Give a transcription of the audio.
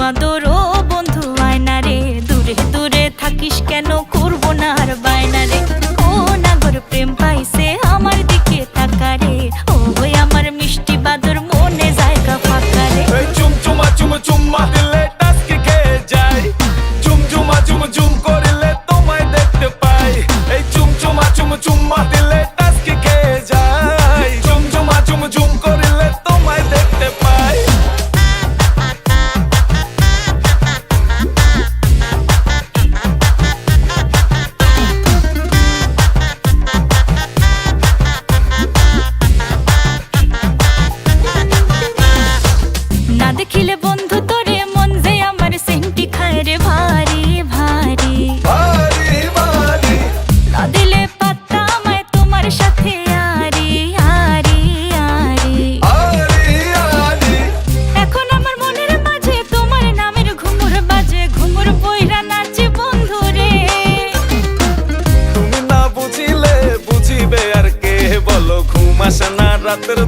আদর ও বন্ধু আয়না রে, দূরে দূরে থাকিস কেন, করবো না আর বায়না রে। ও নাগর প্রেম পাইছে আমার দিকে তাকা রে, ও আমার মিষ্টি বাদর মনে জায়গা ফাঁকা রে। চুমচুমা চুম চুম্মা দিলে টাস্কি খেয়ে যায়, চুমচুমা চুম চুম করিলে তোমায় দেখতে পাই। এই চুমচুমা চুম চুম্মা দিলে টাস্কি খেয়ে যায়, চুমচুমা চুম চুম করিলে তোমায় দেখতে পাই। না দেখিলে বন্ধু তোরে মন যে আমার সেন্টি খায় রে ভারী ভারী ভারী ভারী না দিলে পাত্তা আমায় তোমার সাথে আরি আরি আরি। আরি আরি এখন আমার মনের মাঝে তোমার নামের ঘুমুর বাজে, ঘুমুর বইরা নাচে বন্ধু রে। তুমি না বুঝিলে বুঝিবে আর কে, বলো ঘুম আসে না রাতের